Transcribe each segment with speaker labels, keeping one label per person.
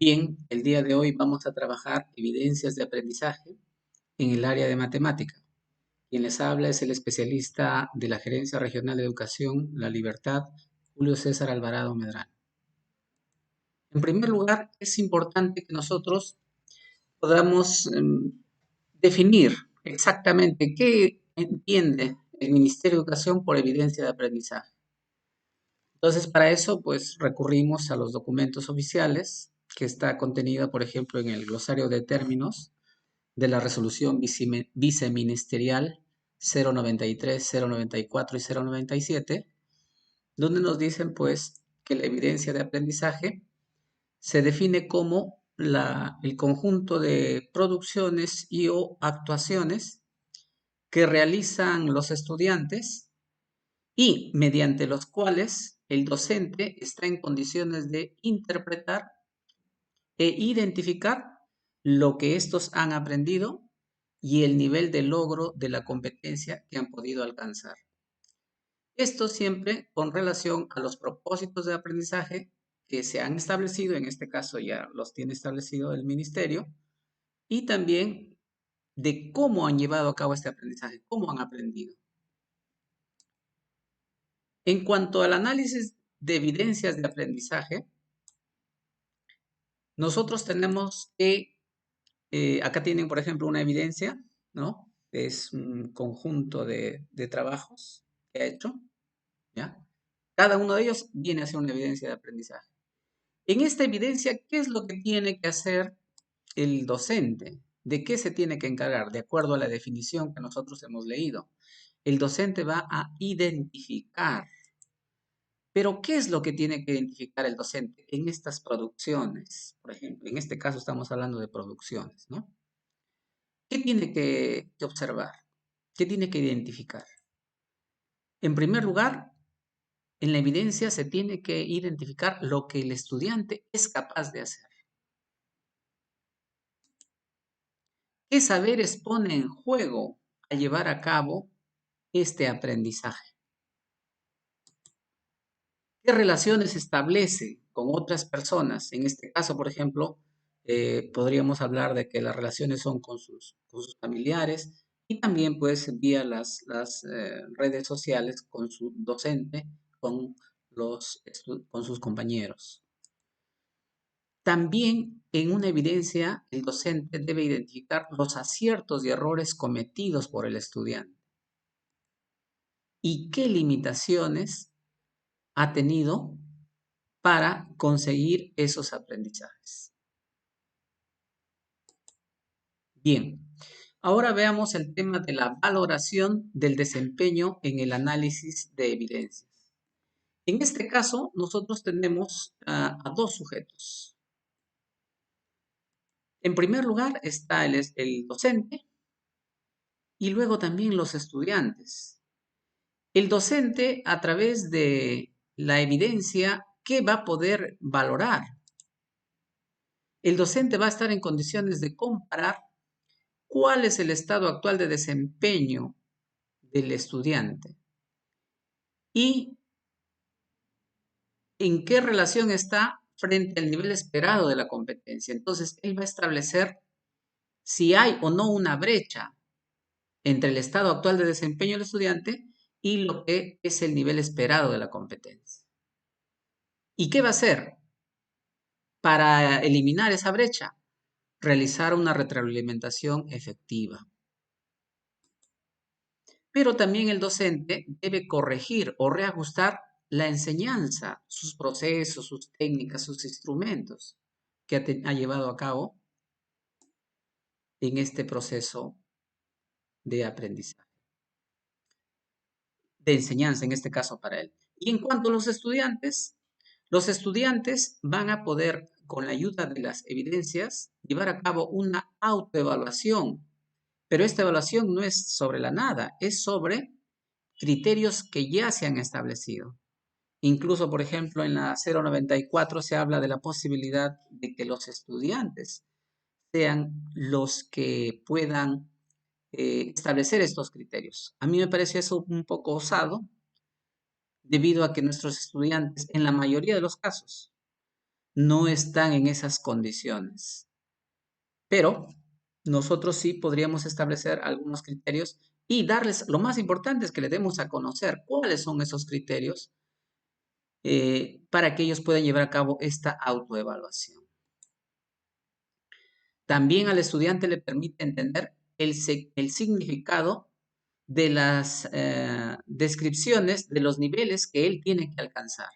Speaker 1: Bien, el día de hoy vamos a trabajar evidencias de aprendizaje en el área de matemática. Quien les habla es el especialista de la Gerencia Regional de Educación, La Libertad, Julio César Alvarado Medrano. En primer lugar, es importante que nosotros podamos definir exactamente qué entiende el Ministerio de Educación por evidencia de aprendizaje. Entonces, para eso, pues recurrimos a los documentos oficiales que está contenida, por ejemplo, en el glosario de términos de la resolución viceministerial 093, 094 y 097, donde nos dicen pues que la evidencia de aprendizaje se define como el conjunto de producciones y o actuaciones que realizan los estudiantes y mediante los cuales el docente está en condiciones de interpretar e identificar lo que estos han aprendido y el nivel de logro de la competencia que han podido alcanzar. Esto siempre con relación a los propósitos de aprendizaje que se han establecido, en este caso ya los tiene establecido el ministerio, y también de cómo han llevado a cabo este aprendizaje, cómo han aprendido. En cuanto al análisis de evidencias de aprendizaje, nosotros tenemos que, acá tienen por ejemplo una evidencia, ¿no? Es un conjunto de trabajos que ha hecho, ¿ya? Cada uno de ellos viene a ser una evidencia de aprendizaje. En esta evidencia, ¿qué es lo que tiene que hacer el docente? ¿De qué se tiene que encargar? De acuerdo a la definición que nosotros hemos leído. El docente va a identificar. Pero, ¿qué es lo que tiene que identificar el docente en estas producciones? Por ejemplo, en este caso estamos hablando de producciones, ¿no? ¿Qué tiene que observar? ¿Qué tiene que identificar? En primer lugar, en la evidencia se tiene que identificar lo que el estudiante es capaz de hacer. ¿Qué saberes pone en juego al llevar a cabo este aprendizaje? ¿Qué relaciones establece con otras personas? En este caso, por ejemplo, podríamos hablar de que las relaciones son con sus familiares y también pues vía las redes sociales con su docente, con, con sus compañeros. También en una evidencia el docente debe identificar los aciertos y errores cometidos por el estudiante y qué limitaciones ha tenido para conseguir esos aprendizajes. Bien, ahora veamos el tema de la valoración del desempeño en el análisis de evidencias. En este caso, nosotros tenemos a dos sujetos. En primer lugar está el docente y luego también los estudiantes. El docente, a través de la evidencia, ¿qué va a poder valorar? El docente va a estar en condiciones de comparar cuál es el estado actual de desempeño del estudiante y en qué relación está frente al nivel esperado de la competencia. Entonces, él va a establecer si hay o no una brecha entre el estado actual de desempeño del estudiante y lo que es el nivel esperado de la competencia. ¿Y qué va a hacer para eliminar esa brecha? Realizar una retroalimentación efectiva. Pero también el docente debe corregir o reajustar la enseñanza, sus procesos, sus técnicas, sus instrumentos que ha llevado a cabo en este proceso de aprendizaje, de enseñanza en este caso para él. Y en cuanto a los estudiantes van a poder, con la ayuda de las evidencias, llevar a cabo una autoevaluación. Pero esta evaluación no es sobre la nada, es sobre criterios que ya se han establecido. Incluso, por ejemplo, en la 094 se habla de la posibilidad de que los estudiantes sean los que puedan establecer estos criterios. A mí me parece eso un poco osado, debido a que nuestros estudiantes, en la mayoría de los casos, no están en esas condiciones. Pero nosotros sí podríamos establecer algunos criterios y darles, lo más importante es que le demos a conocer cuáles son esos criterios para que ellos puedan llevar a cabo esta autoevaluación. También al estudiante le permite entender el significado de las descripciones de los niveles que él tiene que alcanzar.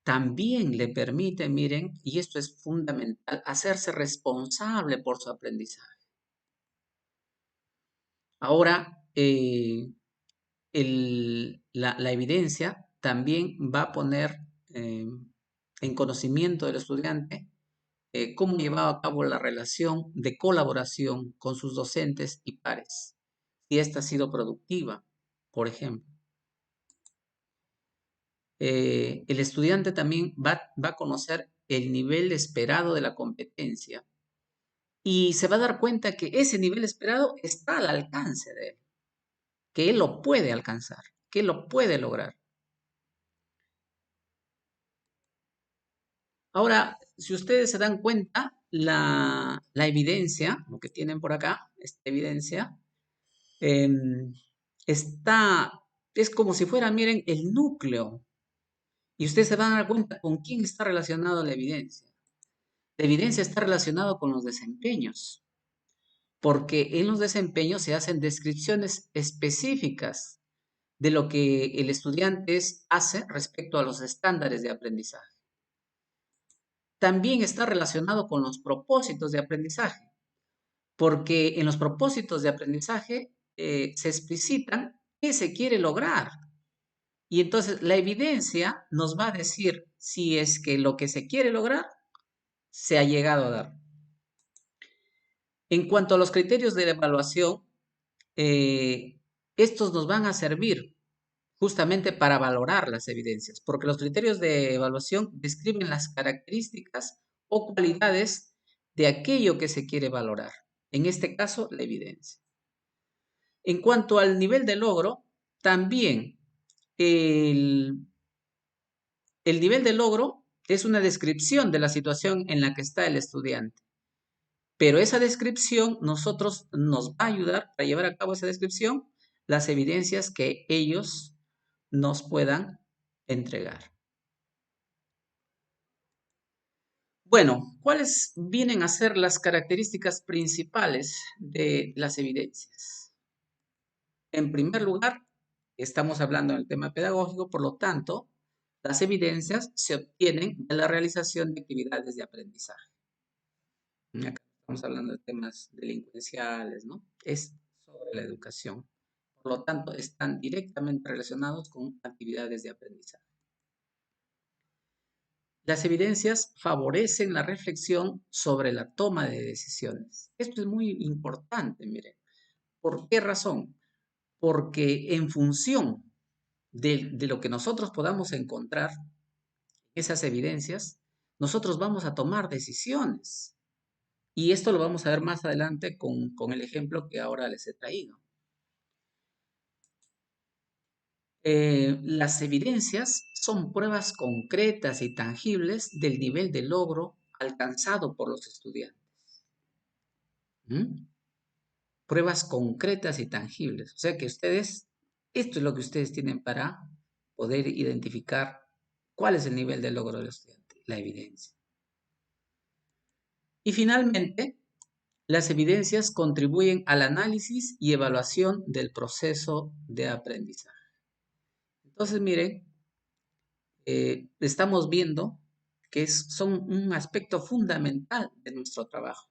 Speaker 1: También le permite, miren, y esto es fundamental, hacerse responsable por su aprendizaje. Ahora, la evidencia también va a poner en conocimiento del estudiante cómo llevaba a cabo la relación de colaboración con sus docentes y pares, si esta ha sido productiva, por ejemplo. El estudiante también va a conocer el nivel esperado de la competencia y se va a dar cuenta que ese nivel esperado está al alcance de él, que él lo puede alcanzar, que él lo puede lograr. Ahora, si ustedes se dan cuenta, la evidencia, lo que tienen por acá, esta evidencia, está, es como si fuera, miren, el núcleo. Y ustedes se van a dar cuenta con quién está relacionada la evidencia. La evidencia está relacionada con los desempeños, porque en los desempeños se hacen descripciones específicas de lo que el estudiante hace respecto a los estándares de aprendizaje. También está relacionado con los propósitos de aprendizaje, porque en los propósitos de aprendizaje se explicitan qué se quiere lograr. Y entonces la evidencia nos va a decir si es que lo que se quiere lograr se ha llegado a dar. En cuanto a los criterios de la evaluación, estos nos van a servir justamente para valorar las evidencias, porque los criterios de evaluación describen las características o cualidades de aquello que se quiere valorar. En este caso, la evidencia. En cuanto al nivel de logro, también el nivel de logro es una descripción de la situación en la que está el estudiante. Pero esa descripción nos va a ayudar para llevar a cabo esa descripción las evidencias que ellos nos puedan entregar. Bueno, ¿cuáles vienen a ser las características principales de las evidencias? En primer lugar, estamos hablando del tema pedagógico, por lo tanto, las evidencias se obtienen de la realización de actividades de aprendizaje. Acá estamos hablando de temas delincuenciales, ¿no? Es sobre la educación. Por lo tanto, están directamente relacionados con actividades de aprendizaje. Las evidencias favorecen la reflexión sobre la toma de decisiones. Esto es muy importante, miren. ¿Por qué razón? Porque en función de lo que nosotros podamos encontrar, esas evidencias, nosotros vamos a tomar decisiones. Y esto lo vamos a ver más adelante con el ejemplo que ahora les he traído. Las evidencias son pruebas concretas y tangibles del nivel de logro alcanzado por los estudiantes. ¿Mm? Pruebas concretas y tangibles. O sea que ustedes, esto es lo que ustedes tienen para poder identificar cuál es el nivel de logro del estudiante, la evidencia. Y finalmente, las evidencias contribuyen al análisis y evaluación del proceso de aprendizaje. Entonces, miren, estamos viendo que son un aspecto fundamental de nuestro trabajo,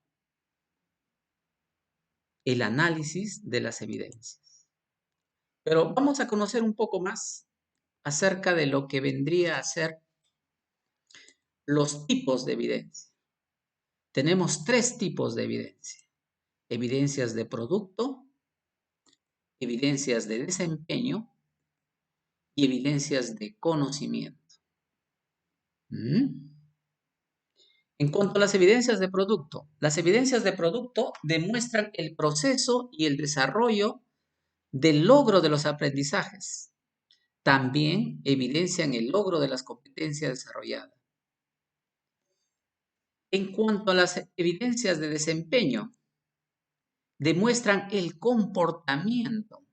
Speaker 1: el análisis de las evidencias. Pero vamos a conocer un poco más acerca de lo que vendría a ser los tipos de evidencia. Tenemos 3 tipos de evidencia. Evidencias de producto, evidencias de desempeño y evidencias de conocimiento. ¿Mm? En cuanto a las evidencias de producto demuestran el proceso y el desarrollo del logro de los aprendizajes. También evidencian el logro de las competencias desarrolladas. En cuanto a las evidencias de desempeño, demuestran el comportamiento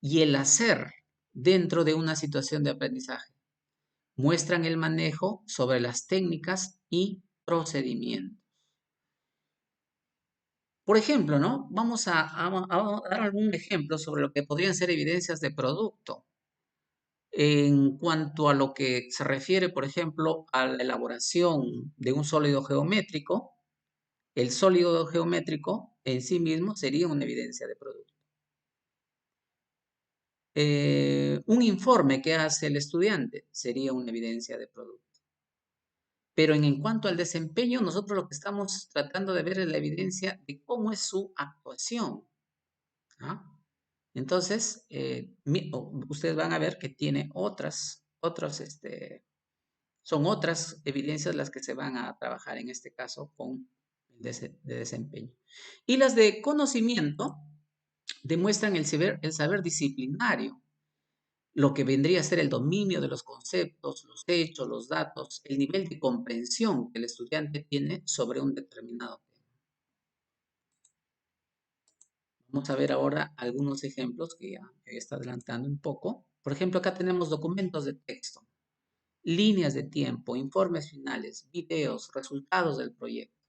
Speaker 1: y el hacer dentro de una situación de aprendizaje. Muestran el manejo sobre las técnicas y procedimientos. Por ejemplo, ¿no? Vamos a dar algún ejemplo sobre lo que podrían ser evidencias de producto. En cuanto a lo que se refiere, por ejemplo, a la elaboración de un sólido geométrico, el sólido geométrico en sí mismo sería una evidencia de producto. Un informe que hace el estudiante sería una evidencia de producto. Pero en cuanto al desempeño, nosotros lo que estamos tratando de ver es la evidencia de cómo es su actuación. ¿Ah? Entonces, ustedes van a ver que tiene son otras evidencias las que se van a trabajar en este caso con de desempeño. Y las de conocimiento demuestran el saber disciplinario, lo que vendría a ser el dominio de los conceptos, los hechos, los datos, el nivel de comprensión que el estudiante tiene sobre un determinado tema. Vamos a ver ahora algunos ejemplos que ya está adelantando un poco. Por ejemplo, acá tenemos documentos de texto, líneas de tiempo, informes finales, videos, resultados del proyecto.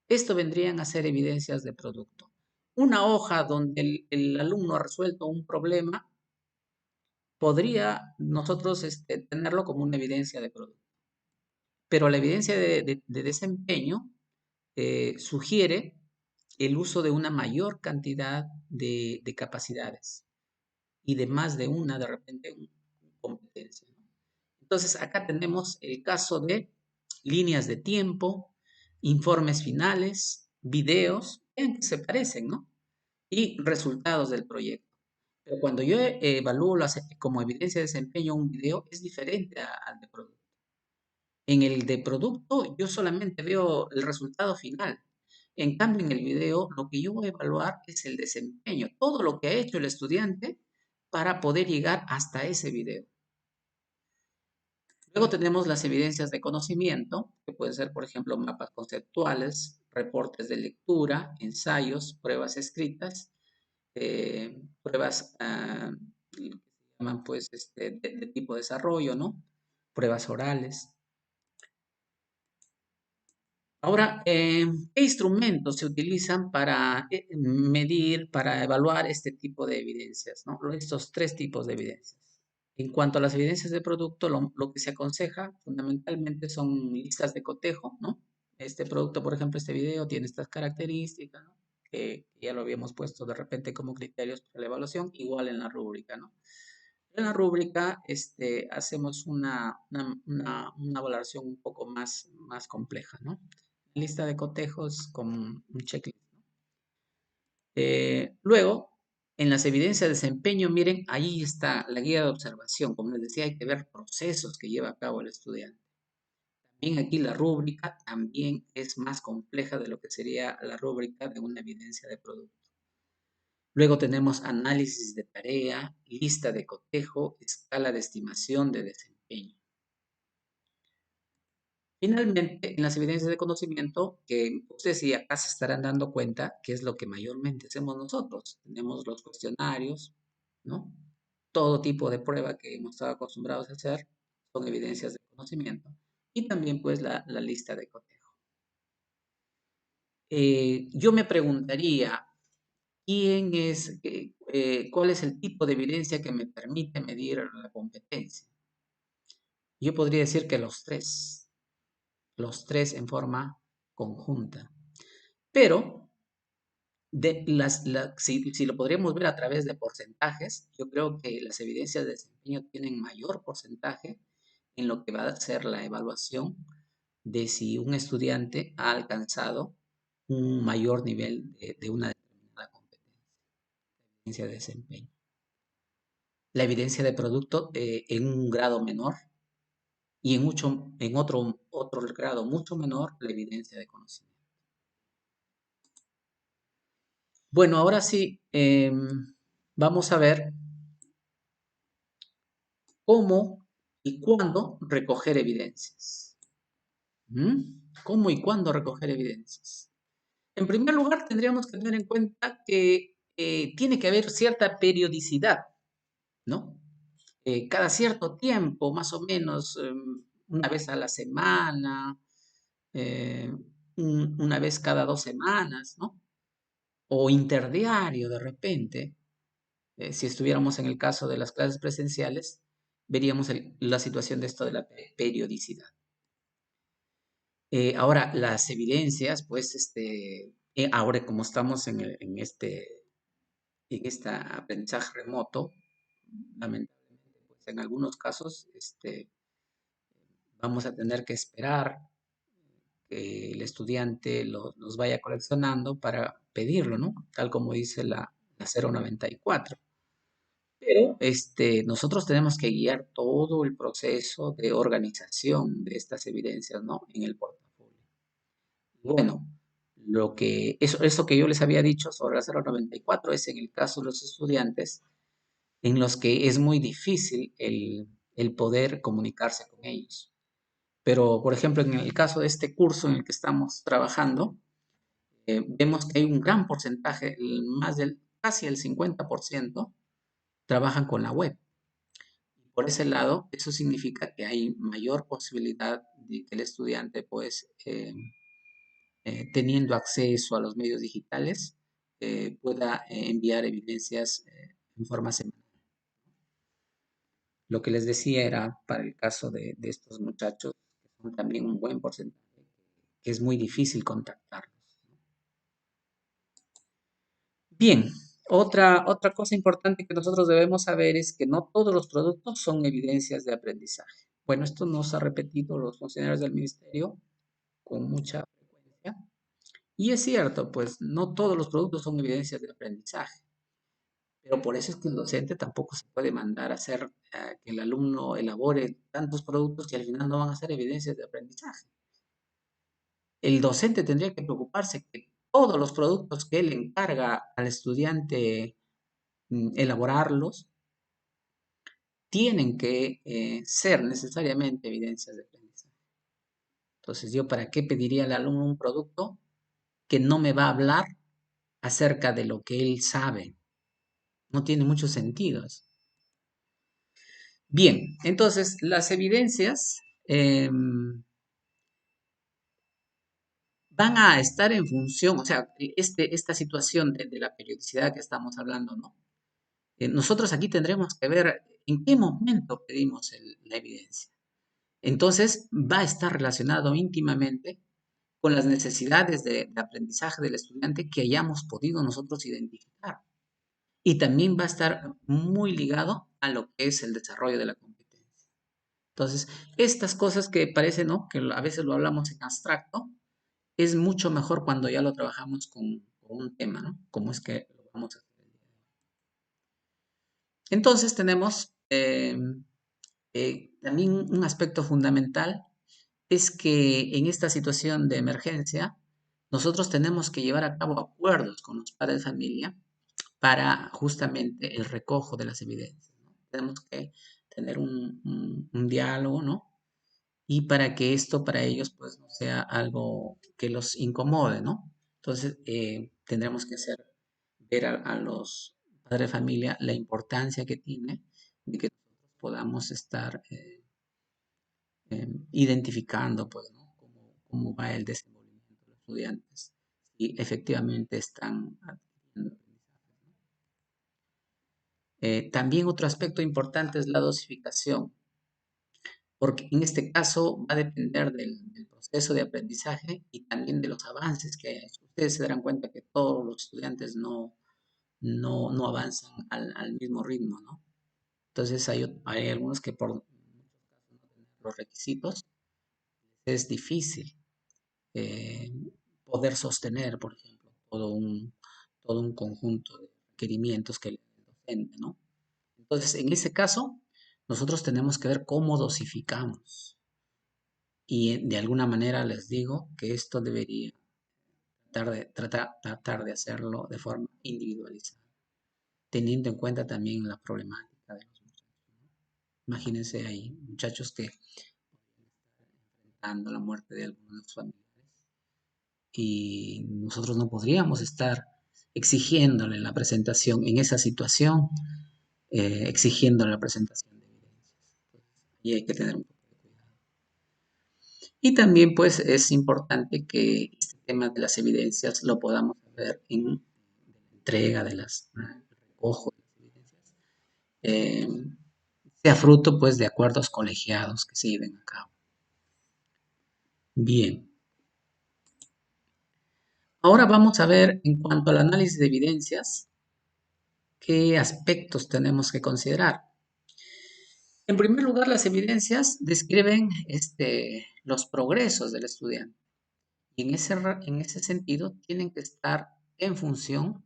Speaker 1: Esto vendrían a ser evidencias de producto. Una hoja donde el alumno ha resuelto un problema podría nosotros tenerlo como una evidencia de producto. Pero la evidencia de desempeño sugiere el uso de una mayor cantidad de capacidades y de más de una, de repente, competencia. Entonces, acá tenemos el caso de líneas de tiempo, informes finales, videos, vean que se parecen, ¿no? Y resultados del proyecto. Pero cuando yo evalúo como evidencia de desempeño un video, es diferente al de producto. En el de producto, yo solamente veo el resultado final. En cambio, en el video, lo que yo voy a evaluar es el desempeño, todo lo que ha hecho el estudiante para poder llegar hasta ese video. Luego tenemos las evidencias de conocimiento, que pueden ser, por ejemplo, mapas conceptuales, reportes de lectura, ensayos, pruebas escritas, pruebas que se llaman pues de tipo desarrollo, ¿no? Pruebas orales. Ahora, ¿qué instrumentos se utilizan para medir, para evaluar este tipo de evidencias, ¿no? Estos tres tipos de evidencias. En cuanto a las evidencias de producto, lo que se aconseja fundamentalmente son listas de cotejo, ¿no? Este producto, por ejemplo, este video tiene estas características, ¿no? Que ya lo habíamos puesto de repente como criterios para la evaluación, igual en la rúbrica, ¿no? En la rúbrica hacemos una valoración un poco más compleja, ¿no? Lista de cotejos con un checklist. Luego, en las evidencias de desempeño, miren, ahí está la guía de observación. Como les decía, hay que ver procesos que lleva a cabo el estudiante. También aquí la rúbrica también es más compleja de lo que sería la rúbrica de una evidencia de producto. Luego tenemos análisis de tarea, lista de cotejo, escala de estimación de desempeño. Finalmente, en las evidencias de conocimiento, que ustedes sí acá se estarán dando cuenta que es lo que mayormente hacemos nosotros. Tenemos los cuestionarios, ¿no? Todo tipo de prueba que hemos estado acostumbrados a hacer son evidencias de conocimiento. Y también, pues, la lista de cotejo. Yo me preguntaría, ¿cuál es el tipo de evidencia que me permite medir la competencia? Yo podría decir que los tres en forma conjunta. Pero si lo podríamos ver a través de porcentajes, yo creo que las evidencias de desempeño tienen mayor porcentaje en lo que va a ser la evaluación de si un estudiante ha alcanzado un mayor nivel de una determinada competencia, evidencia de desempeño. La evidencia de producto en un grado menor y en otro grado mucho menor la evidencia de conocimiento. Bueno, ahora sí, vamos a ver cómo y cuándo recoger evidencias. ¿Cómo y cuándo recoger evidencias? En primer lugar, tendríamos que tener en cuenta que tiene que haber cierta periodicidad, ¿no? Cada cierto tiempo, más o menos, una vez a la semana, eh, una vez cada 2 semanas, ¿no? O interdiario de repente. Si estuviéramos en el caso de las clases presenciales, veríamos la situación de esto de la periodicidad. Ahora, las evidencias, pues, ahora como estamos en este aprendizaje remoto, lamentablemente, pues, en algunos casos, vamos a tener que esperar que el estudiante los vaya coleccionando para pedirlo, ¿no? Tal como dice la 094. Pero nosotros tenemos que guiar todo el proceso de organización de estas evidencias, ¿no? En el portafolio. Bueno, eso que yo les había dicho sobre la 094 es en el caso de los estudiantes en los que es muy difícil el poder comunicarse con ellos. Pero, por ejemplo, en el caso de este curso en el que estamos trabajando, vemos que hay un gran porcentaje, más del casi el 50%, trabajan con la web. Por ese lado, eso significa que hay mayor posibilidad de que el estudiante, pues, teniendo acceso a los medios digitales, pueda enviar evidencias en forma semanal. Lo que les decía era para el caso de estos muchachos, que son también un buen porcentaje, que es muy difícil contactarlos. Bien, otra cosa importante que nosotros debemos saber es que no todos los productos son evidencias de aprendizaje. Bueno, esto nos ha repetido los funcionarios del ministerio con mucha frecuencia. Y es cierto, pues no todos los productos son evidencias de aprendizaje, pero por eso es que el docente tampoco se puede mandar a hacer que el alumno elabore tantos productos que al final no van a ser evidencias de aprendizaje. El docente tendría que preocuparse que todos los productos que él encarga al estudiante elaborarlos tienen que ser necesariamente evidencias de aprendizaje. Entonces, ¿yo para qué pediría al alumno un producto que no me va a hablar acerca de lo que él sabe? No tiene muchos sentidos. Bien, entonces las evidencias van a estar en función, o sea, esta situación de la periodicidad que estamos hablando, ¿no? Nosotros aquí tendremos que ver en qué momento pedimos la evidencia. Entonces, va a estar relacionado íntimamente con las necesidades de aprendizaje del estudiante que hayamos podido nosotros identificar. Y también va a estar muy ligado a lo que es el desarrollo de la competencia. Entonces, estas cosas que parecen, ¿no? Que a veces lo hablamos en abstracto, es mucho mejor cuando ya lo trabajamos con un tema, ¿no? Como es que lo vamos a hacer. Entonces, tenemos también un aspecto fundamental, es que en esta situación de emergencia, nosotros tenemos que llevar a cabo acuerdos con los padres de familia para justamente el recojo de las evidencias, ¿no? Tenemos que tener un diálogo, ¿no? Y para que esto para ellos pues no sea algo que los incomode, ¿no? Entonces tendremos que hacer ver a los padres de familia la importancia que tiene de que nosotros podamos estar identificando pues, ¿no? Cómo va el desenvolvimiento de los estudiantes y efectivamente están adquiriendo aprendizaje, ¿no? También otro aspecto importante es la dosificación, porque en este caso va a depender del proceso de aprendizaje y también de los avances que haya hecho. Ustedes se darán cuenta que todos los estudiantes no avanzan al mismo ritmo, ¿no? Entonces hay algunos que por muchos casos no tener los requisitos es difícil eh, poder sostener, por ejemplo, todo un conjunto de requerimientos que le da el docente, ¿no? Entonces, en ese caso, nosotros tenemos que ver cómo dosificamos. Y de alguna manera les digo que esto debería tratar de hacerlo de forma individualizada, teniendo en cuenta también la problemática de los muchachos, ¿no? Imagínense ahí, muchachos que lamentando la muerte de algunos de sus familiares y nosotros no podríamos estar exigiéndole la presentación en esa situación, exigiéndole la presentación de evidencias. Y hay que tener un poco de cuidado. Y también pues es importante que este tema de las evidencias lo podamos ver en la entrega de las, el recojo de las evidencias, eh, sea fruto pues de acuerdos colegiados que se lleven a cabo. Bien. Ahora vamos a ver en cuanto al análisis de evidencias, qué aspectos tenemos que considerar. En primer lugar, las evidencias describen los progresos del estudiante y en ese sentido tienen que estar en función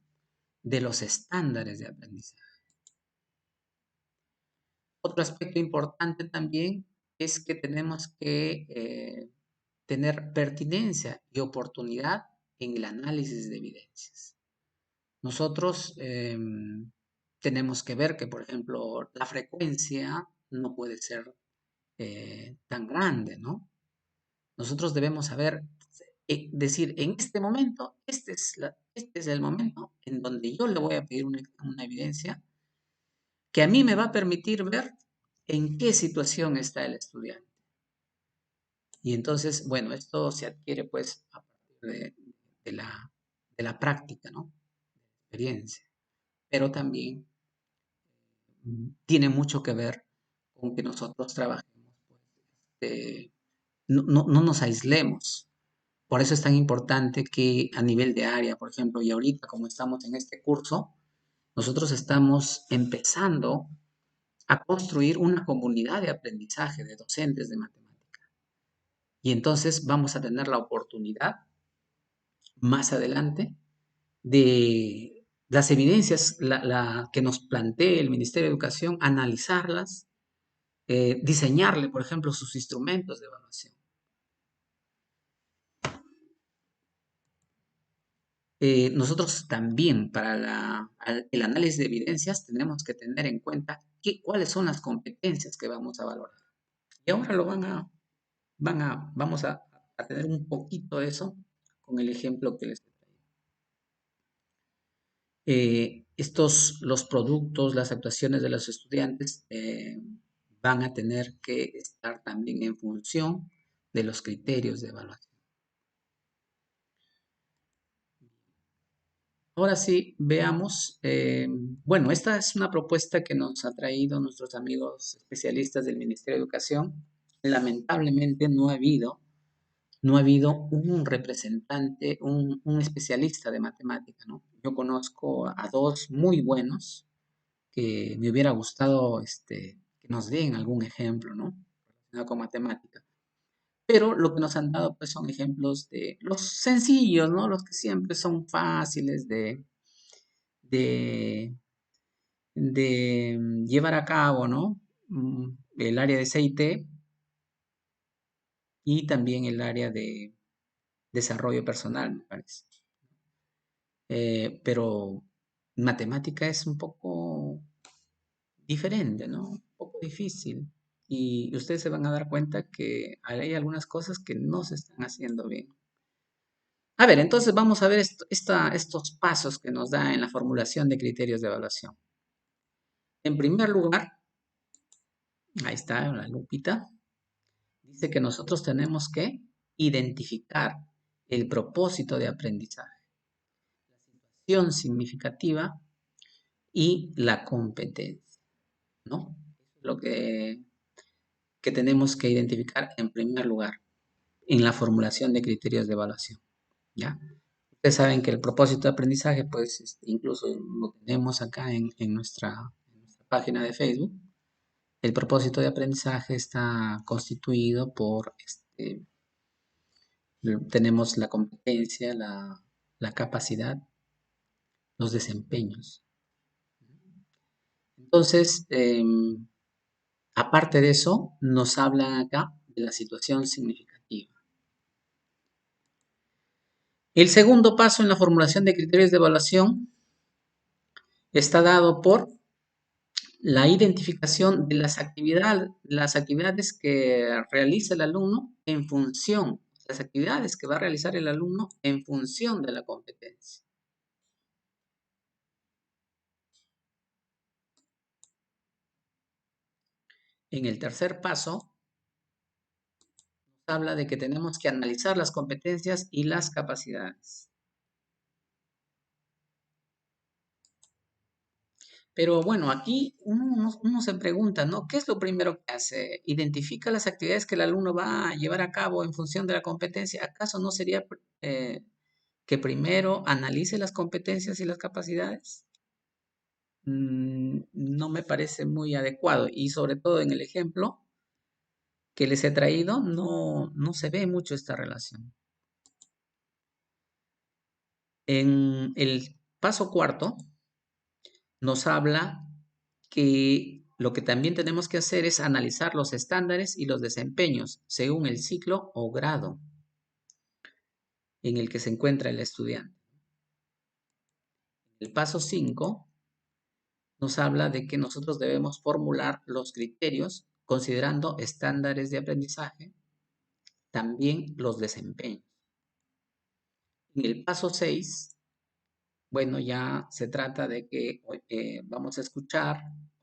Speaker 1: de los estándares de aprendizaje. Otro aspecto importante también es que tenemos que tener pertinencia y oportunidad en el análisis de evidencias. Nosotros tenemos que ver que, por ejemplo, la frecuencia no puede ser tan grande, ¿no? Nosotros debemos saber, decir, en este momento, este es el momento en donde yo le voy a pedir una evidencia que a mí me va a permitir ver en qué situación está el estudiante. Y entonces, bueno, esto se adquiere pues a partir de la práctica, ¿no? Experiencia. Pero también tiene mucho que ver con que nosotros trabajemos, pues, no nos aislemos. Por eso es tan importante que a nivel de área, por ejemplo, y ahorita como estamos en este curso, nosotros estamos empezando a construir una comunidad de aprendizaje de docentes de matemática. Y entonces vamos a tener la oportunidad más adelante de las evidencias que nos plantee el Ministerio de Educación, analizarlas, diseñarle, por ejemplo, sus instrumentos de evaluación. Nosotros también para el análisis de evidencias tenemos que tener en cuenta cuáles son las competencias que vamos a valorar. Y ahora vamos a tener un poquito de eso con el ejemplo que les he traído. Los productos, las actuaciones de los estudiantes van a tener que estar también en función de los criterios de evaluación. Ahora sí, veamos. Bueno, esta es una propuesta que nos ha traído nuestros amigos especialistas del Ministerio de Educación. Lamentablemente no ha habido un representante, un especialista de matemática, ¿no? Yo conozco a dos muy buenos que me hubiera gustado que nos den algún ejemplo, ¿no? Relacionado con matemática. Pero lo que nos han dado pues son ejemplos de los sencillos, ¿no? Los que siempre son fáciles de, de llevar a cabo, ¿no? El área de CIT y también el área de desarrollo personal, me parece. Pero matemática es un poco diferente, ¿no? Un poco difícil. Y ustedes se van a dar cuenta que hay algunas cosas que no se están haciendo bien. A ver, entonces vamos a ver estos pasos que nos da en la formulación de criterios de evaluación. En primer lugar, ahí está la lupita, dice que nosotros tenemos que identificar el propósito de aprendizaje, la situación significativa y la competencia, ¿no? Lo que tenemos que identificar en primer lugar en la formulación de criterios de evaluación, ¿ya? Ustedes saben que el propósito de aprendizaje, pues incluso lo tenemos acá en nuestra página de Facebook. El propósito de aprendizaje está constituido por, tenemos la competencia, la capacidad, los desempeños. Entonces, aparte de eso, nos habla acá de la situación significativa. El segundo paso en la formulación de criterios de evaluación está dado por La identificación de las actividades que realiza el alumno en función, las actividades que va a realizar el alumno en función de la competencia. En el tercer paso, habla de que tenemos que analizar las competencias y las capacidades. Pero bueno, aquí uno se pregunta, ¿no? ¿Qué es lo primero que hace? ¿Identifica las actividades que el alumno va a llevar a cabo en función de la competencia? ¿Acaso no sería que primero analice las competencias y las capacidades? No me parece muy adecuado y sobre todo en el ejemplo que les he traído no se ve mucho esta relación. En el paso cuarto nos habla que lo que también tenemos que hacer es analizar los estándares y los desempeños según el ciclo o grado en el que se encuentra el estudiante. El paso 5 nos habla de que nosotros debemos formular los criterios considerando estándares de aprendizaje, también los desempeños. En el paso 6, bueno, ya se trata de que vamos a escuchar,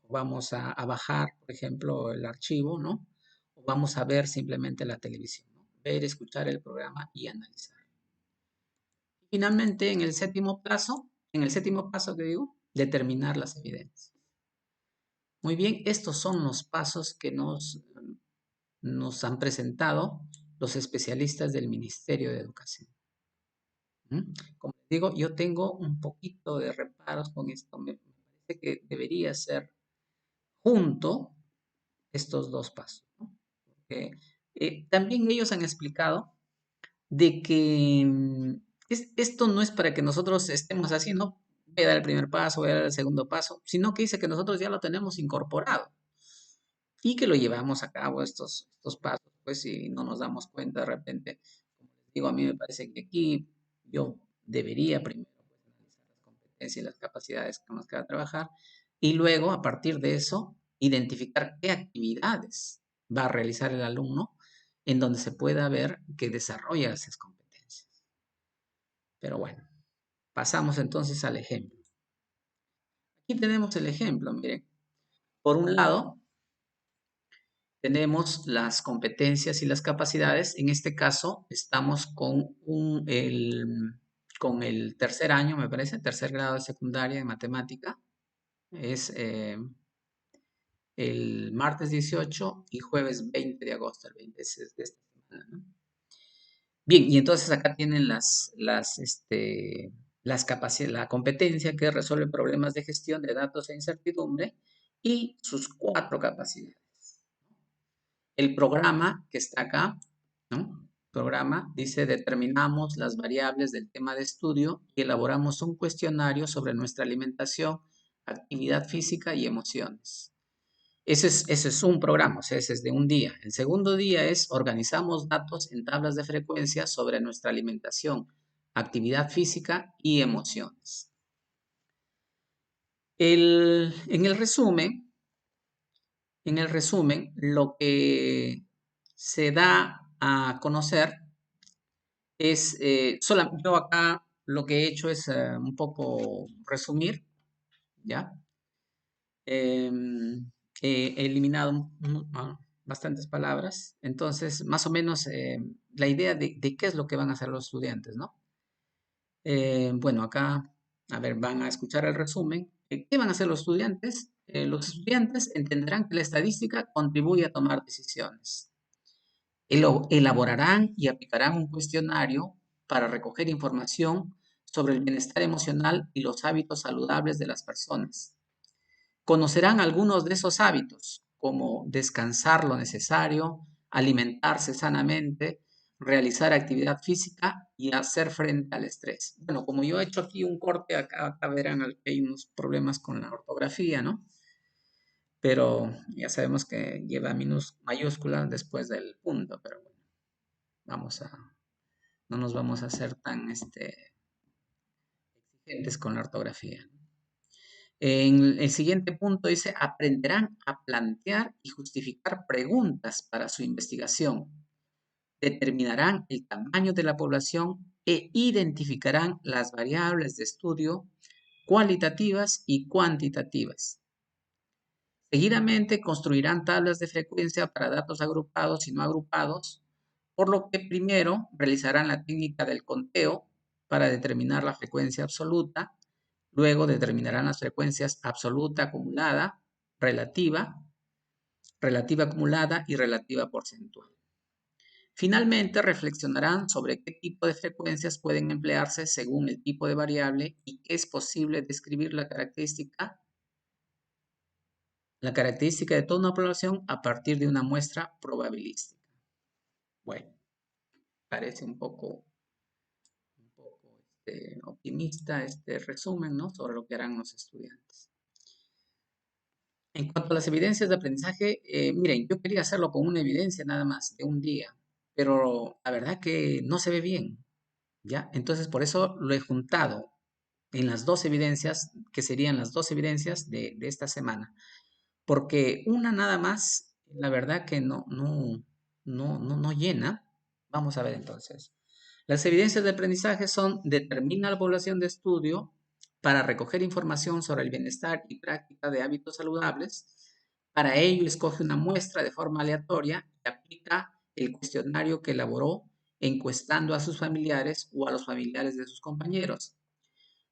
Speaker 1: vamos a bajar, por ejemplo, el archivo, ¿no? O vamos a ver simplemente la televisión, ¿no? Ver, escuchar el programa y analizar. Finalmente, en el séptimo paso que digo, determinar las evidencias. Muy bien, estos son los pasos que nos han presentado los especialistas del Ministerio de Educación. Como digo, yo tengo un poquito de reparos con esto. Me parece que debería ser junto estos dos pasos, ¿no? Porque, también ellos han explicado de que esto no es para que nosotros estemos así, ¿no? Voy a dar el primer paso, voy a dar el segundo paso, sino que dice que nosotros ya lo tenemos incorporado y que lo llevamos a cabo estos pasos, pues si no nos damos cuenta de repente, como les digo, a mí me parece que aquí yo debería primero pues, analizar las competencias y las capacidades con las que va a trabajar y luego a partir de eso identificar qué actividades va a realizar el alumno en donde se pueda ver que desarrolla esas competencias. Pero bueno, pasamos entonces al ejemplo. Aquí tenemos el ejemplo, miren. Por un lado, tenemos las competencias y las capacidades. En este caso, estamos con el tercer año, me parece, tercer grado de secundaria de matemática. Es el martes 18 y jueves 20 de agosto, el 20 es de esta semana, ¿no? Bien, y entonces acá tienen las capacidades, la competencia que resuelve problemas de gestión de datos e incertidumbre y sus cuatro capacidades. El programa que está acá, ¿no? Programa dice determinamos las variables del tema de estudio y elaboramos un cuestionario sobre nuestra alimentación, actividad física y emociones. Ese es un programa, o sea, ese es de un día. El segundo día es organizamos datos en tablas de frecuencia sobre nuestra alimentación, actividad física y emociones. En el resumen, lo que se da a conocer es, yo acá lo que he hecho es un poco resumir, ¿ya? He eliminado bastantes palabras, entonces más o menos la idea de qué es lo que van a hacer los estudiantes, ¿no? Bueno, acá, a ver, van a escuchar el resumen. ¿Qué van a hacer los estudiantes? Los estudiantes entenderán que la estadística contribuye a tomar decisiones. Elaborarán y aplicarán un cuestionario para recoger información sobre el bienestar emocional y los hábitos saludables de las personas. Conocerán algunos de esos hábitos, como descansar lo necesario, alimentarse sanamente, realizar actividad física y hacer frente al estrés. Bueno, como yo he hecho aquí un corte, acá verán que hay unos problemas con la ortografía, ¿no? Pero ya sabemos que lleva mayúscula después del punto, pero bueno, no nos vamos a hacer tan exigentes con la ortografía. En el siguiente punto dice, aprenderán a plantear y justificar preguntas para su investigación. Determinarán el tamaño de la población e identificarán las variables de estudio cualitativas y cuantitativas. Seguidamente construirán tablas de frecuencia para datos agrupados y no agrupados, por lo que primero realizarán la técnica del conteo para determinar la frecuencia absoluta, luego determinarán las frecuencias absoluta acumulada, relativa, relativa acumulada y relativa porcentual. Finalmente, reflexionarán sobre qué tipo de frecuencias pueden emplearse según el tipo de variable y qué es posible describir la característica de toda una población a partir de una muestra probabilística. Bueno, parece un poco optimista este resumen, ¿no?, sobre lo que harán los estudiantes. En cuanto a las evidencias de aprendizaje, miren, yo quería hacerlo con una evidencia nada más de un día, pero la verdad que no se ve bien, ¿ya? Entonces, por eso lo he juntado en las dos evidencias, que serían las dos evidencias de esta semana. Porque una nada más, la verdad que no llena. Vamos a ver entonces. Las evidencias de aprendizaje son: determina la población de estudio para recoger información sobre el bienestar y práctica de hábitos saludables. Para ello, escoge una muestra de forma aleatoria y aplica el cuestionario que elaboró encuestando a sus familiares o a los familiares de sus compañeros.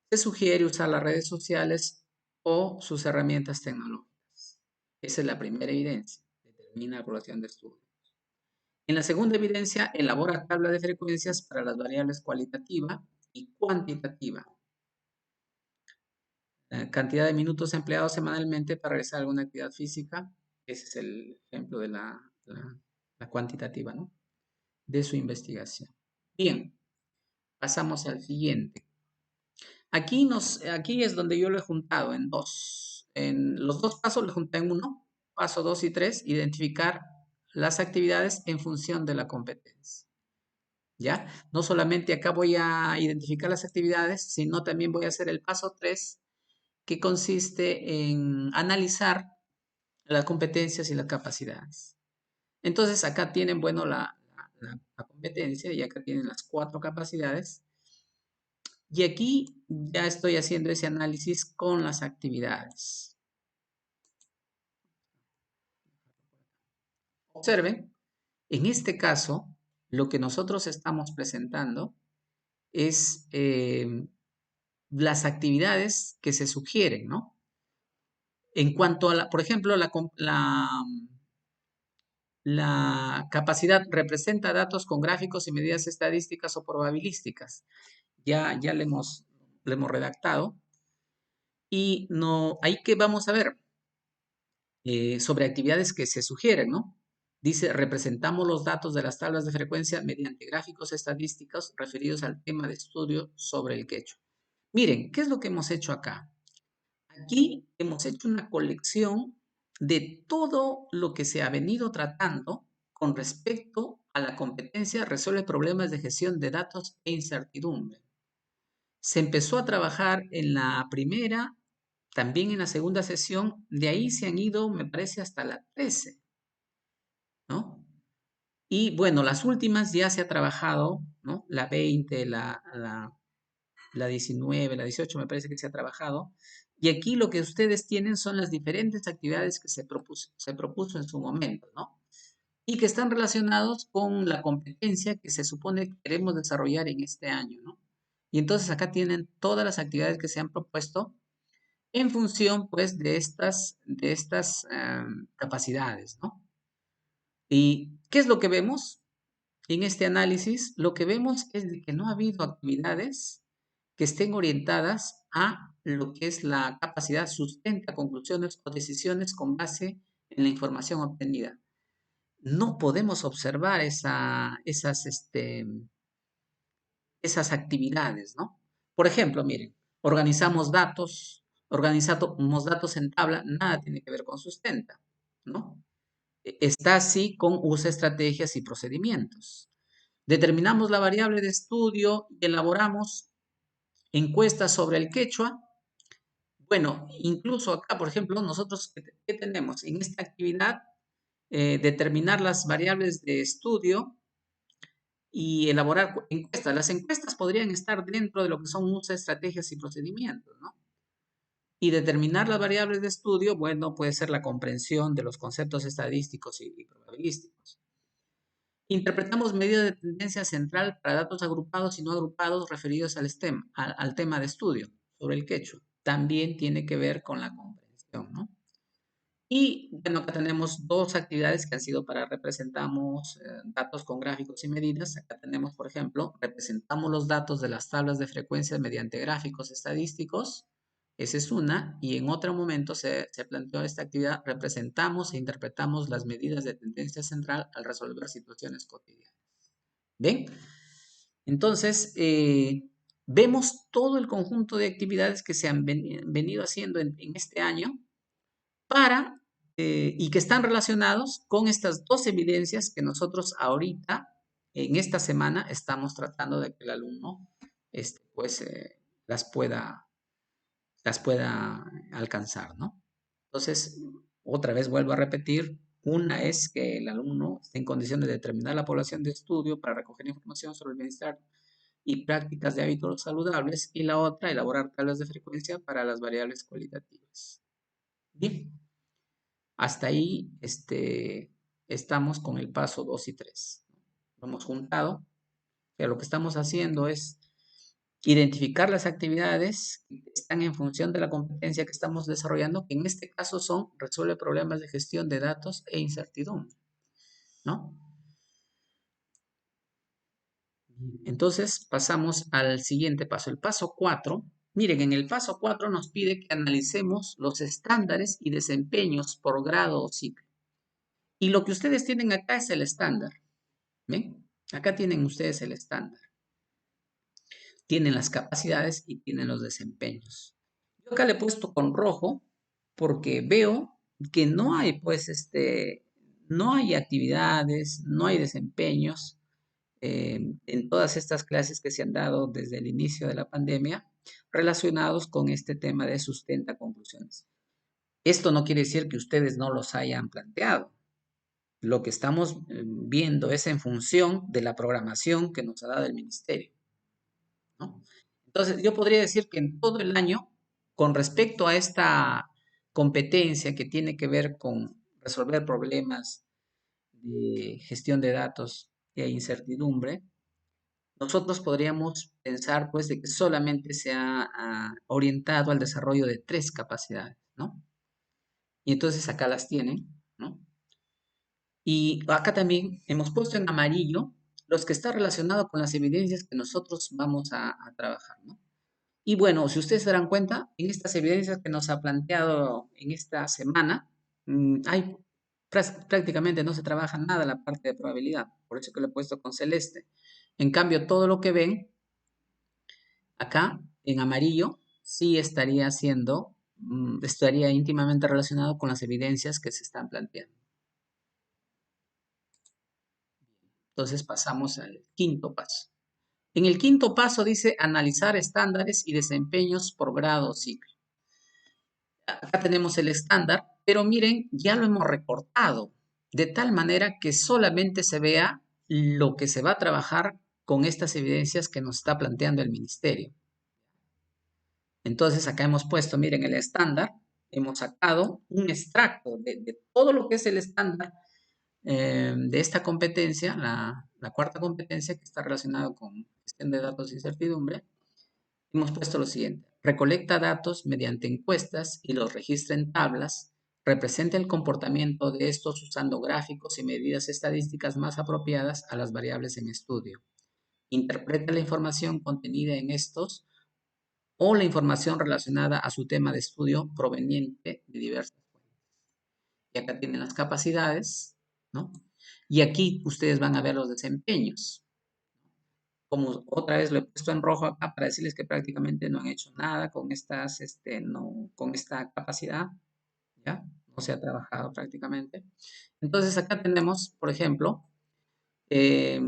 Speaker 1: Se sugiere usar las redes sociales o sus herramientas tecnológicas. Esa es la primera evidencia. Determina la población de estudio. En la segunda evidencia, elabora tabla de frecuencias para las variables cualitativa y cuantitativa. La cantidad de minutos empleados semanalmente para realizar alguna actividad física. Ese es el ejemplo de la cuantitativa, ¿no?, de su investigación. Bien, pasamos al siguiente. Aquí es donde yo lo he juntado en dos. En los dos pasos lo junté en uno. Paso 2 y 3, identificar las actividades en función de la competencia. ¿Ya? No solamente acá voy a identificar las actividades, sino también voy a hacer el paso 3, que consiste en analizar las competencias y las capacidades. Entonces, acá tienen, bueno, la competencia, y acá tienen las 4 capacidades. Y aquí ya estoy haciendo ese análisis con las actividades. Observen, en este caso, lo que nosotros estamos presentando es las actividades que se sugieren, ¿no? En cuanto a, por ejemplo, la capacidad representa datos con gráficos y medidas estadísticas o probabilísticas. Ya le hemos redactado. Y no, ahí que vamos a ver sobre actividades que se sugieren, ¿no? Dice, representamos los datos de las tablas de frecuencia mediante gráficos estadísticos referidos al tema de estudio sobre el quechua. Miren, ¿qué es lo que hemos hecho acá? Aquí hemos hecho una colección de todo lo que se ha venido tratando con respecto a la competencia resuelve problemas de gestión de datos e incertidumbre. Se empezó a trabajar en la primera, también en la segunda sesión, de ahí se han ido, me parece, hasta la 13, ¿no? Y bueno, las últimas ya se ha trabajado, ¿no? La 20, la 19, la 18 me parece que se ha trabajado. Y aquí lo que ustedes tienen son las diferentes actividades que se propuso en su momento, ¿no? Y que están relacionados con la competencia que se supone que queremos desarrollar en este año, ¿no? Y entonces acá tienen todas las actividades que se han propuesto en función, pues, de estas capacidades, ¿no? ¿Y qué es lo que vemos en este análisis? Lo que vemos es de que no ha habido actividades que estén orientadas a lo que es la capacidad sustenta conclusiones o decisiones con base en la información obtenida. No podemos observar esas actividades, ¿no? Por ejemplo, miren, organizamos datos en tabla, nada tiene que ver con sustenta, ¿no? Está así con usa estrategias y procedimientos. Determinamos la variable de estudio y elaboramos encuestas sobre el quechua. Bueno, incluso acá, por ejemplo, nosotros, ¿qué tenemos? En esta actividad, determinar las variables de estudio y elaborar encuestas. Las encuestas podrían estar dentro de lo que son muchas estrategias y procedimientos, ¿no? Y determinar las variables de estudio, bueno, puede ser la comprensión de los conceptos estadísticos y probabilísticos. Interpretamos medidas de tendencia central para datos agrupados y no agrupados referidos al tema de estudio sobre el quechua. También tiene que ver con la comprensión, ¿no? Y bueno, acá tenemos dos actividades que han sido para representamos datos con gráficos y medidas. Acá tenemos, por ejemplo, representamos los datos de las tablas de frecuencias mediante gráficos estadísticos. Esa es una. Y en otro momento se planteó esta actividad, representamos e interpretamos las medidas de tendencia central al resolver situaciones cotidianas. ¿Ven? Entonces, vemos todo el conjunto de actividades que se han venido haciendo en este año para y que están relacionados con estas dos evidencias que nosotros ahorita, en esta semana, estamos tratando de que el alumno pues, las pueda alcanzar, ¿no? Entonces, otra vez vuelvo a repetir, una es que el alumno esté en condiciones de determinar la población de estudio para recoger información sobre el bienestar y prácticas de hábitos saludables, y la otra, elaborar tablas de frecuencia para las variables cualitativas. Bien. Hasta ahí estamos con el paso 2 y 3. Lo hemos juntado, pero lo que estamos haciendo es identificar las actividades que están en función de la competencia que estamos desarrollando, que en este caso son resuelve problemas de gestión de datos e incertidumbre, ¿no? Entonces pasamos al siguiente paso, el paso 4. Miren, en el paso 4 nos pide que analicemos los estándares y desempeños por grado o ciclo. Y lo que ustedes tienen acá es el estándar. ¿Ven? Acá tienen ustedes el estándar. Tienen las capacidades y tienen los desempeños. Yo acá le he puesto con rojo porque veo que no hay, pues, no hay actividades, no hay desempeños en todas estas clases que se han dado desde el inicio de la pandemia relacionados con este tema de sustenta conclusiones. Esto no quiere decir que ustedes no los hayan planteado. Lo que estamos viendo es en función de la programación que nos ha dado el ministerio, ¿no? Entonces, yo podría decir que en todo el año, con respecto a esta competencia que tiene que ver con resolver problemas de gestión de datos e incertidumbre, nosotros podríamos pensar pues de que solamente se ha orientado al desarrollo de 3 capacidades, ¿no? Y entonces acá las tienen, ¿no? Y acá también hemos puesto en amarillo los que están relacionados con las evidencias que nosotros vamos a trabajar, ¿no? Y bueno, si ustedes se dan cuenta, en estas evidencias que nos ha planteado en esta semana, hay prácticamente no se trabaja nada la parte de probabilidad, por eso que lo he puesto con celeste. En cambio, todo lo que ven acá en amarillo sí estaría siendo, estaría íntimamente relacionado con las evidencias que se están planteando. Entonces pasamos al quinto paso. En el quinto paso dice analizar estándares y desempeños por grado o ciclo. Acá tenemos el estándar, pero miren, ya lo hemos recortado de tal manera que solamente se vea lo que se va a trabajar con estas evidencias que nos está planteando el ministerio. Entonces acá hemos puesto, miren, el estándar, hemos sacado un extracto de todo lo que es el estándar de esta competencia, la cuarta competencia que está relacionada con gestión de datos e incertidumbre. Hemos puesto lo siguiente: recolecta datos mediante encuestas y los registra en tablas, representa el comportamiento de estos usando gráficos y medidas estadísticas más apropiadas a las variables en estudio, interpreta la información contenida en estos o la información relacionada a su tema de estudio proveniente de diversas fuentes. Y acá tienen las capacidades, ¿no? Y aquí ustedes van a ver los desempeños. Como otra vez lo he puesto en rojo acá para decirles que prácticamente no han hecho nada con estas, no, con esta capacidad, ¿ya? No se ha trabajado prácticamente. Entonces acá tenemos, por ejemplo, eh,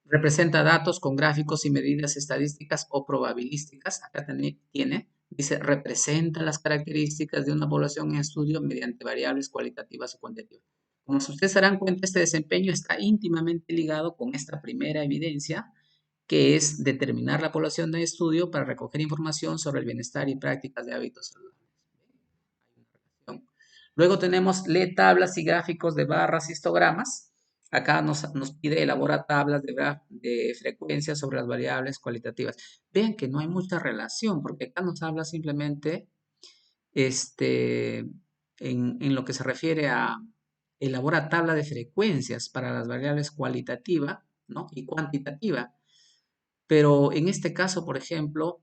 Speaker 1: representa datos con gráficos y medidas estadísticas o probabilísticas. Acá tiene Dice, representa las características de una población en estudio mediante variables cualitativas o cuantitativas. Como ustedes se darán cuenta, este desempeño está íntimamente ligado con esta primera evidencia, que es determinar la población de estudio para recoger información sobre el bienestar y prácticas de hábitos saludables. Luego tenemos lee tablas y gráficos de barras y histogramas. Acá nos pide elabora tablas de frecuencia sobre las variables cualitativas. Vean que no hay mucha relación, porque acá nos habla simplemente en lo que se refiere a elabora tabla de frecuencias para las variables cualitativa, ¿no? Y cuantitativa. Pero en este caso, por ejemplo,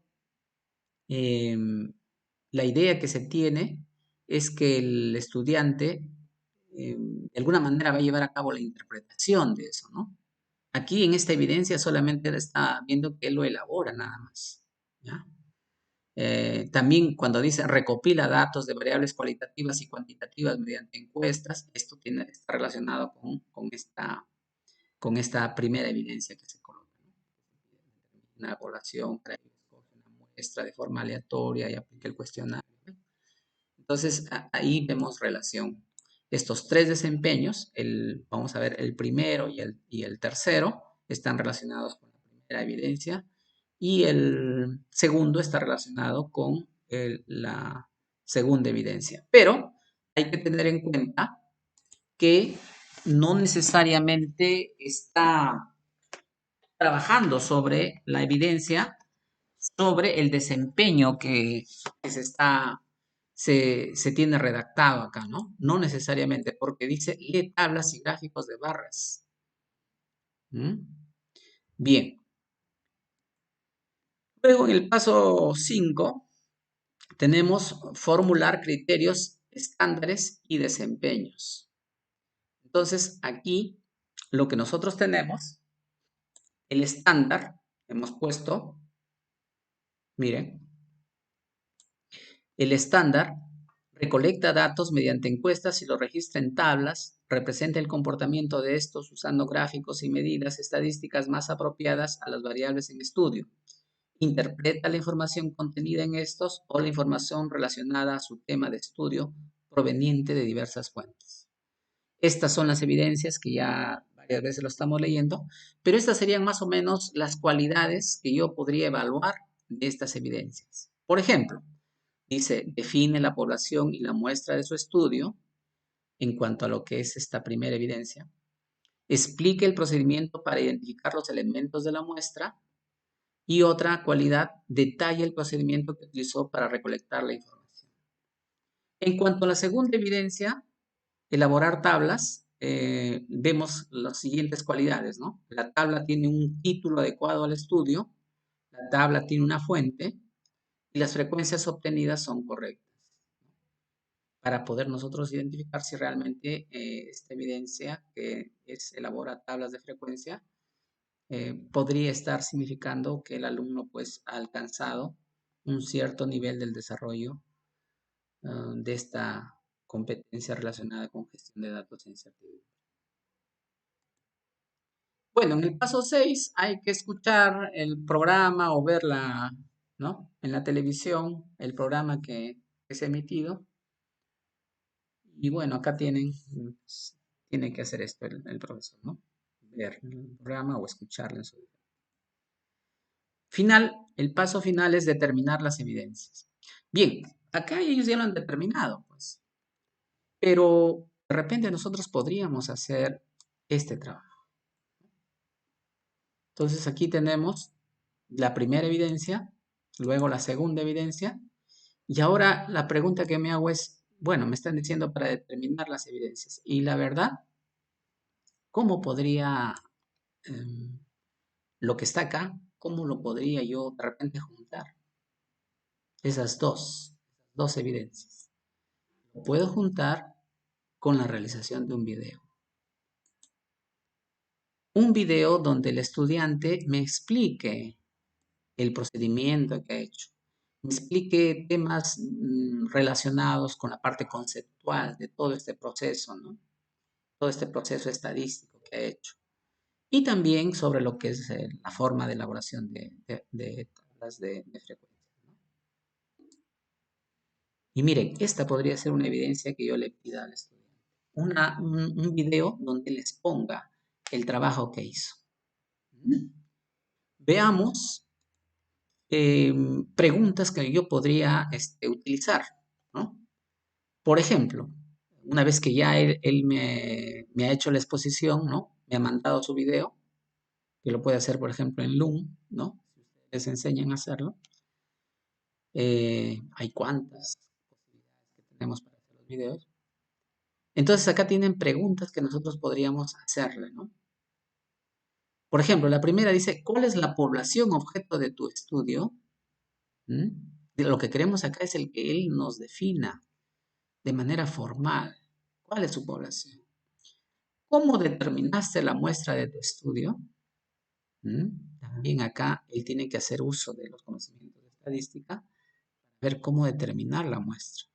Speaker 1: la idea que se tiene es que el estudiante de alguna manera va a llevar a cabo la interpretación de eso, ¿no? Aquí en esta evidencia solamente está viendo que él lo elabora nada más, ¿ya? También cuando dice recopila datos de variables cualitativas y cuantitativas mediante encuestas, esto está relacionado con esta primera evidencia que se coloca, ¿no? Una población, para que escoge una muestra de forma aleatoria y aplique el cuestionario. Entonces, ahí vemos relación. Estos tres desempeños, vamos a ver, el primero y el tercero, están relacionados con la primera evidencia y el segundo está relacionado con la segunda evidencia. Pero hay que tener en cuenta que no necesariamente está trabajando sobre la evidencia, sobre el desempeño que se tiene redactado acá, ¿no? No necesariamente, porque dice lee tablas y gráficos de barras. ¿Mm? Bien. Luego en el paso 5 tenemos formular criterios estándares y desempeños. Entonces aquí lo que nosotros tenemos, el estándar, hemos puesto, miren, el estándar recolecta datos mediante encuestas y los registra en tablas, representa el comportamiento de estos usando gráficos y medidas estadísticas más apropiadas a las variables en estudio. Interpreta la información contenida en estos o la información relacionada a su tema de estudio proveniente de diversas fuentes. Estas son las evidencias que ya varias veces lo estamos leyendo, pero estas serían más o menos las cualidades que yo podría evaluar de estas evidencias. Por ejemplo, dice, define la población y la muestra de su estudio en cuanto a lo que es esta primera evidencia. Explique el procedimiento para identificar los elementos de la muestra. Y otra cualidad, detalla el procedimiento que utilizó para recolectar la información. En cuanto a la segunda evidencia, elaborar tablas, vemos las siguientes cualidades, ¿no? La tabla tiene un título adecuado al estudio, la tabla tiene una fuente y las frecuencias obtenidas son correctas, para poder nosotros identificar si realmente esta evidencia que elabora tablas de frecuencia podría estar significando que el alumno pues ha alcanzado un cierto nivel del desarrollo de esta competencia relacionada con gestión de datos e incertidumbre. Bueno, en el paso 6 hay que escuchar el programa o verla, ¿no? En la televisión, el programa que se ha emitido. Y bueno, acá tiene que hacer esto el profesor, ¿no? Ver el programa o escucharlo en su video. Final, el paso final es determinar las evidencias. Bien, acá ellos ya lo han determinado, pues. Pero de repente nosotros podríamos hacer este trabajo. Entonces aquí tenemos la primera evidencia, luego la segunda evidencia, y ahora la pregunta que me hago es, bueno, me están diciendo para determinar las evidencias. Y la verdad, ¿cómo podría lo que está acá, cómo lo podría yo de repente juntar? Esas dos evidencias. Lo puedo juntar con la realización de un video. Un video donde el estudiante me explique el procedimiento que ha hecho, me explique temas relacionados con la parte conceptual de todo este proceso, ¿no? Todo este proceso estadístico que ha hecho. Y también sobre lo que es la forma de elaboración de tablas de frecuencia, ¿no? Y miren, esta podría ser una evidencia que yo le pida al estudiante. Un video donde les ponga el trabajo que hizo. Veamos preguntas que yo podría utilizar, ¿no? Por ejemplo, una vez que ya él me ha hecho la exposición, ¿no? Me ha mandado su video, que lo puede hacer, por ejemplo, en Loom, ¿no? Les enseñan a hacerlo. Hay cuantas posibilidades que tenemos para hacer los videos. Entonces acá tienen preguntas que nosotros podríamos hacerle, ¿no? Por ejemplo, la primera dice, ¿cuál es la población objeto de tu estudio? ¿Mm? Lo que queremos acá es el que él nos defina de manera formal. ¿Cuál es su población? ¿Cómo determinaste la muestra de tu estudio? También acá él tiene que hacer uso de los conocimientos de estadística para ver cómo determinar la muestra.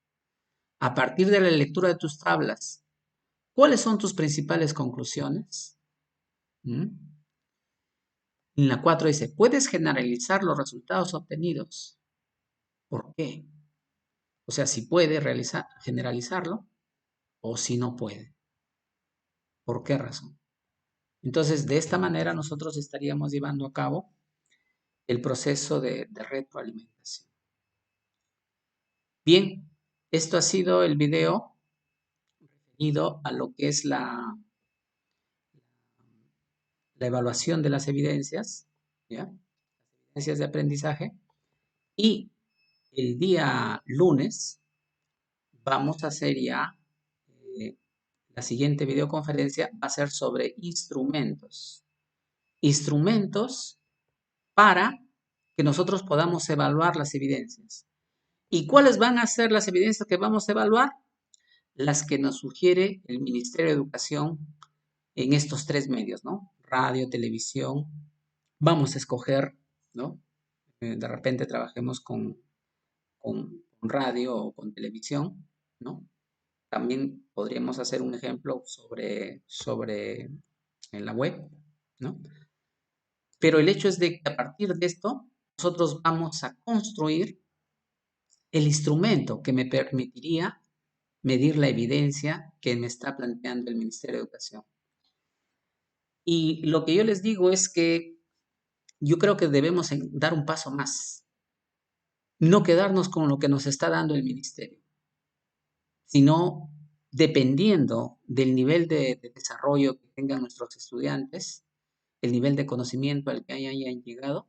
Speaker 1: A partir de la lectura de tus tablas, ¿cuáles son tus principales conclusiones? En la 4 dice, ¿puedes generalizar los resultados obtenidos? ¿Por qué? O sea, si puede generalizarlo o si no puede. ¿Por qué razón? Entonces, de esta manera nosotros estaríamos llevando a cabo el proceso de retroalimentación. Bien, esto ha sido el video referido a lo que es la evaluación de las evidencias, ¿ya? Las evidencias de aprendizaje. Y el día lunes vamos a hacer ya, la siguiente videoconferencia va a ser sobre instrumentos. Instrumentos para que nosotros podamos evaluar las evidencias. ¿Y cuáles van a ser las evidencias que vamos a evaluar? Las que nos sugiere el Ministerio de Educación en estos 3 medios, ¿no? Radio, televisión. Vamos a escoger, ¿no? De repente trabajemos con radio o con televisión, ¿no? También podríamos hacer un ejemplo sobre en la web, ¿no? Pero el hecho es de que a partir de esto, nosotros vamos a construir el instrumento que me permitiría medir la evidencia que me está planteando el Ministerio de Educación. Y lo que yo les digo es que yo creo que debemos dar un paso más, no quedarnos con lo que nos está dando el Ministerio, sino dependiendo del nivel de desarrollo que tengan nuestros estudiantes, el nivel de conocimiento al que hayan llegado,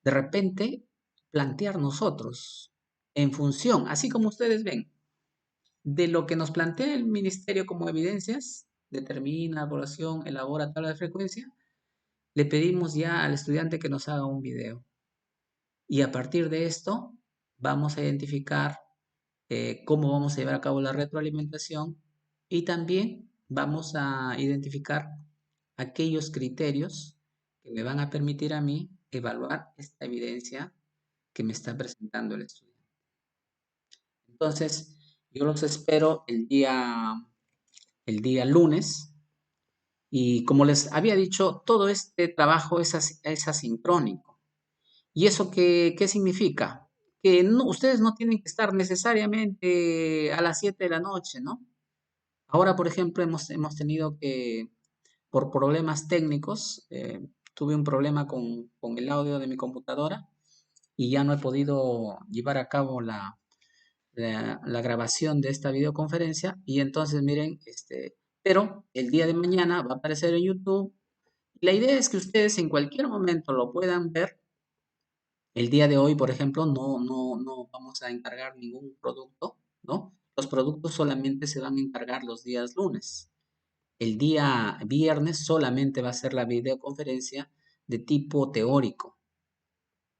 Speaker 1: de repente plantear nosotros en función, así como ustedes ven, de lo que nos plantea el Ministerio como evidencias, determina población, elabora tabla de frecuencia, le pedimos ya al estudiante que nos haga un video. Y a partir de esto vamos a identificar cómo vamos a llevar a cabo la retroalimentación y también vamos a identificar aquellos criterios que me van a permitir a mí evaluar esta evidencia que me está presentando el estudiante. Entonces, yo los espero el día lunes y como les había dicho, todo este trabajo es asincrónico. ¿Y eso qué significa? Que ustedes no tienen que estar necesariamente a las 7 de la noche, ¿no? Ahora, por ejemplo, hemos tenido que, por problemas técnicos, tuve un problema con el audio de mi computadora y ya no he podido llevar a cabo la grabación de esta videoconferencia. Y entonces, miren, pero el día de mañana va a aparecer en YouTube. La idea es que ustedes en cualquier momento lo puedan ver. El día de hoy, por ejemplo, no vamos a encargar ningún producto, ¿no? Los productos solamente se van a encargar los días lunes. El día viernes solamente va a ser la videoconferencia de tipo teórico,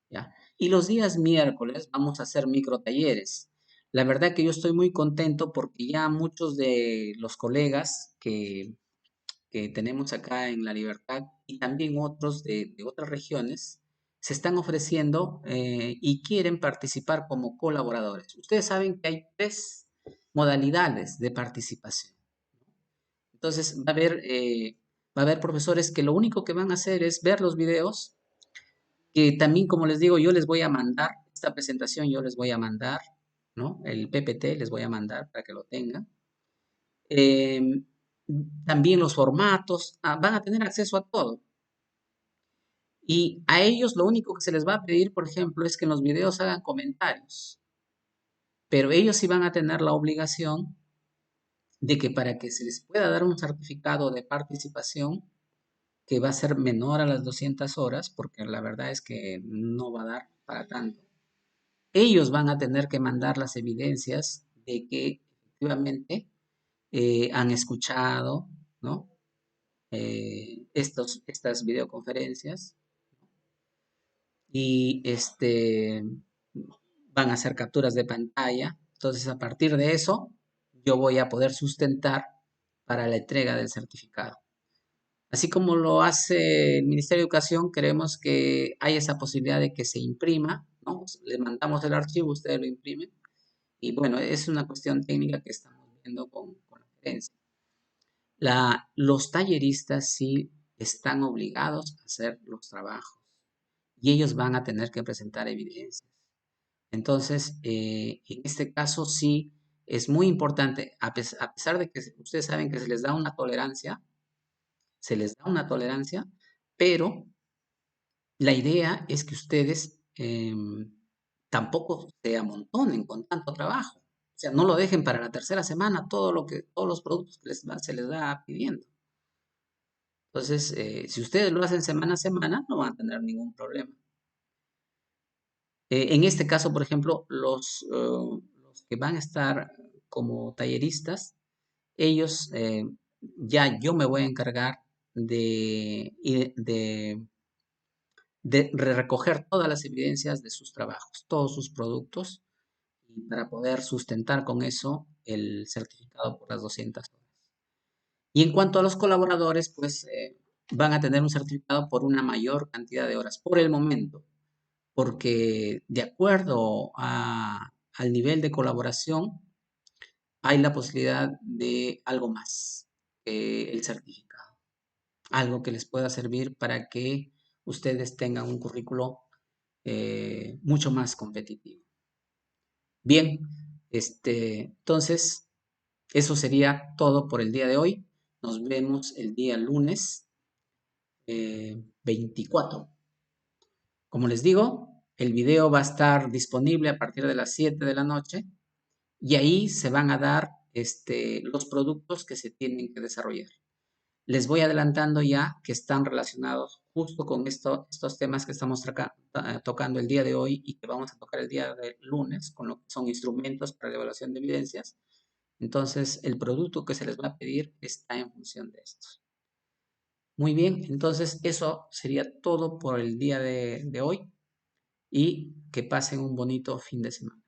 Speaker 1: ¿ya? Y los días miércoles vamos a hacer microtalleres. La verdad que yo estoy muy contento porque ya muchos de los colegas que tenemos acá en La Libertad y también otros de otras regiones se están ofreciendo y quieren participar como colaboradores. Ustedes saben que hay 3 modalidades de participación. Entonces va a haber profesores que lo único que van a hacer es ver los videos, que también, como les digo, yo les voy a mandar esta presentación, yo les voy a mandar. ¿no? El PPT les voy a mandar para que lo tengan. Em, También los formatos, van a tener acceso a todo. Y a ellos lo único que se les va a pedir, por ejemplo, es que en los videos hagan comentarios. Pero ellos sí van a tener la obligación de que para que se les pueda dar un certificado de participación, que va a ser menor a las 200 horas, porque la verdad es que no va a dar para tanto, ellos van a tener que mandar las evidencias de que efectivamente han escuchado, ¿no? Estas videoconferencias y van a hacer capturas de pantalla. Entonces, a partir de eso, yo voy a poder sustentar para la entrega del certificado. Así como lo hace el Ministerio de Educación, queremos que haya esa posibilidad de que se imprima, ¿no? Le mandamos el archivo, ustedes lo imprimen. Y bueno, es una cuestión técnica que estamos viendo con la gerencia. Los talleristas sí están obligados a hacer los trabajos y ellos van a tener que presentar evidencias. Entonces, en este caso sí es muy importante, a pesar de que ustedes saben que se les da una tolerancia, pero la idea es que ustedes tampoco se amontonen con tanto trabajo. O sea, no lo dejen para la tercera semana todos los productos que se les va pidiendo. Entonces, si ustedes lo hacen semana a semana, no van a tener ningún problema. En este caso, por ejemplo, los que van a estar como talleristas, ellos ya yo me voy a encargar de recoger todas las evidencias de sus trabajos, todos sus productos, y para poder sustentar con eso el certificado por las 200 horas. Y en cuanto a los colaboradores, pues van a tener un certificado por una mayor cantidad de horas por el momento, porque de acuerdo al nivel de colaboración, hay la posibilidad de algo más que el certificado, algo que les pueda servir para que ustedes tengan un currículo mucho más competitivo. Bien, entonces, eso sería todo por el día de hoy. Nos vemos el día lunes 24. Como les digo, el video va a estar disponible a partir de las 7 de la noche y ahí se van a dar los productos que se tienen que desarrollar. Les voy adelantando ya que están relacionados justo con estos temas que estamos tocando el día de hoy y que vamos a tocar el día de lunes, con lo que son instrumentos para la evaluación de evidencias. Entonces, el producto que se les va a pedir está en función de esto. Muy bien, entonces eso sería todo por el día de hoy y que pasen un bonito fin de semana.